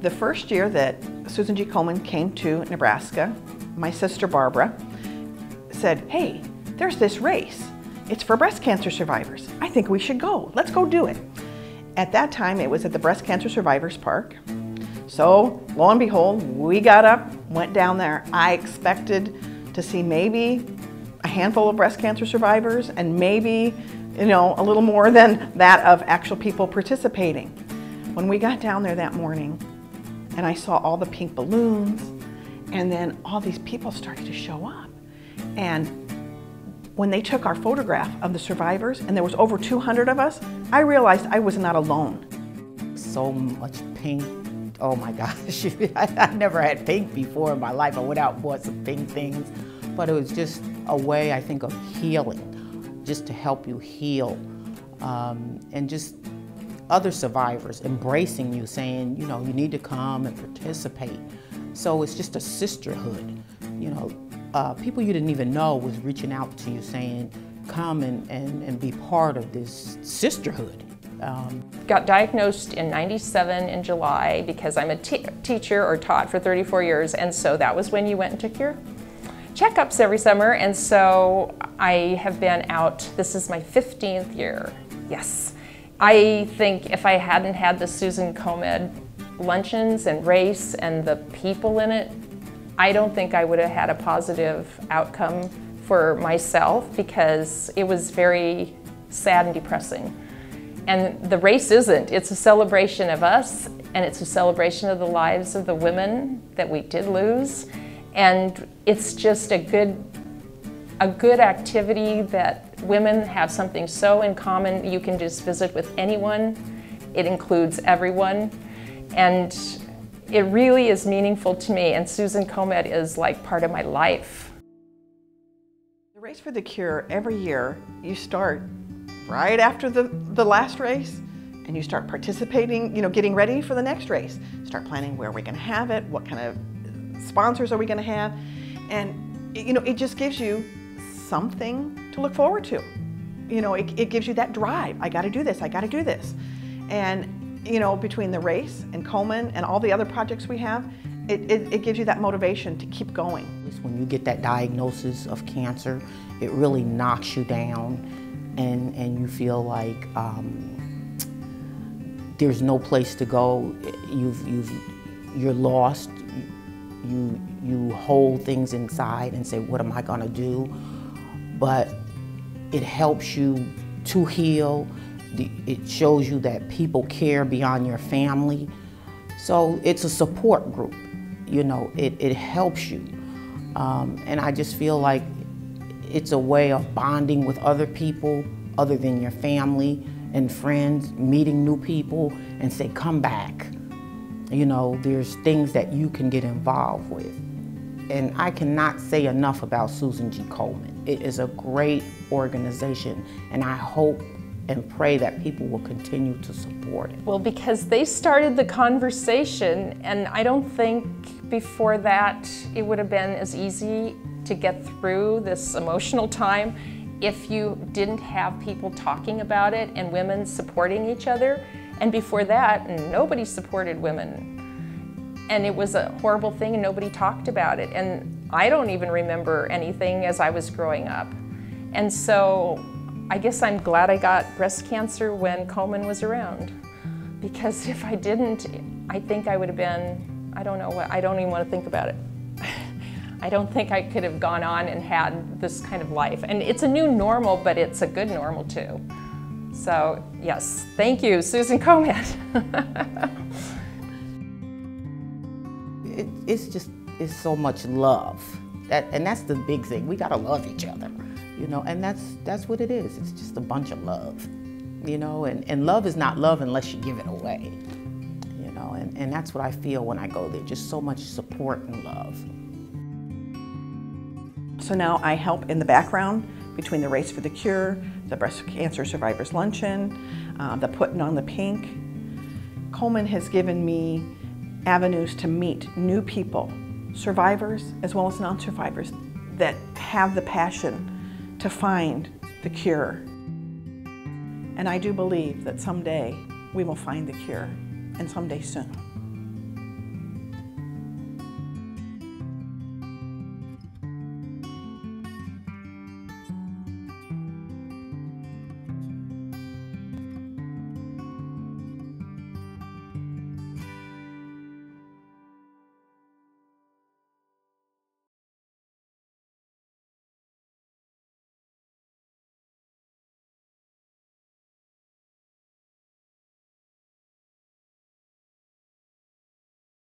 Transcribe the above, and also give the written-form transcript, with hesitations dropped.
The first year that Susan G. Komen came to Nebraska, my sister Barbara said, hey, there's this race. It's for breast cancer survivors. I think we should go. Let's go do it. At that time, it was at the Breast Cancer Survivors Park. So, lo and behold, we got up, went down there. I expected to see maybe a handful of breast cancer survivors and maybe, a little more than that of actual people participating. When we got down there that morning and I saw all the pink balloons and then all these people started to show up. And when they took our photograph of the survivors and there was over 200 of us, I realized I was not alone. So much pink. Oh my gosh, I never had pink before in my life. I went out and bought some pink things, but it was just a way, I think, of healing, just to help you heal. And just other survivors embracing you, saying, you need to come and participate. So it's just a sisterhood. People you didn't even know was reaching out to you saying, come and be part of this sisterhood. Got diagnosed in '97 in July because I'm a teacher or taught for 34 years, and so that was when you went and took your checkups every summer, and so I have been out, this is my 15th year, yes. I think if I hadn't had the Susan Komen luncheons and race and the people in it, I don't think I would have had a positive outcome for myself because it was very sad and depressing. And the race isn't. It's a celebration of us, and it's a celebration of the lives of the women that we did lose. And it's just a good activity that women have something so in common. You can just visit with anyone. It includes everyone. And it really is meaningful to me, and Susan Komen is like part of my life. The Race for the Cure, every year you start right after the last race and you start participating, getting ready for the next race. Start planning where we're going to have it, what kind of sponsors are we going to have, and it just gives you something to look forward to. It gives you that drive. I got to do this, I got to do this. And between the race and Komen and all the other projects we have, it gives you that motivation to keep going. When you get that diagnosis of cancer, it really knocks you down, and you feel like there's no place to go. You're lost. You hold things inside and say, what am I gonna do? But it helps you to heal. It shows you that people care beyond your family. So it's a support group, it helps you. And I just feel like it's a way of bonding with other people other than your family and friends, meeting new people and say, come back. There's things that you can get involved with. And I cannot say enough about Susan G. Komen. It is a great organization, and I hope and pray that people will continue to support it. Well, because they started the conversation, and I don't think before that it would have been as easy to get through this emotional time if you didn't have people talking about it and women supporting each other. And before that, nobody supported women. And it was a horrible thing and nobody talked about it. And I don't even remember anything as I was growing up. And so I guess I'm glad I got breast cancer when Komen was around. Because if I didn't, I think I would have been, I don't know what, I don't even want to think about it. I don't think I could have gone on and had this kind of life. And it's a new normal, but it's a good normal too. So yes, thank you, Susan Komen. It's so much love. And that's the big thing. We gotta love each other, and that's what it is. It's just a bunch of love, and love is not love unless you give it away, and that's what I feel when I go there, just so much support and love. So now I help in the background between the Race for the Cure, the Breast Cancer Survivors Luncheon, the Putting on the Pink. Komen has given me avenues to meet new people, survivors as well as non-survivors, that have the passion to find the cure. And I do believe that someday we will find the cure, and someday soon.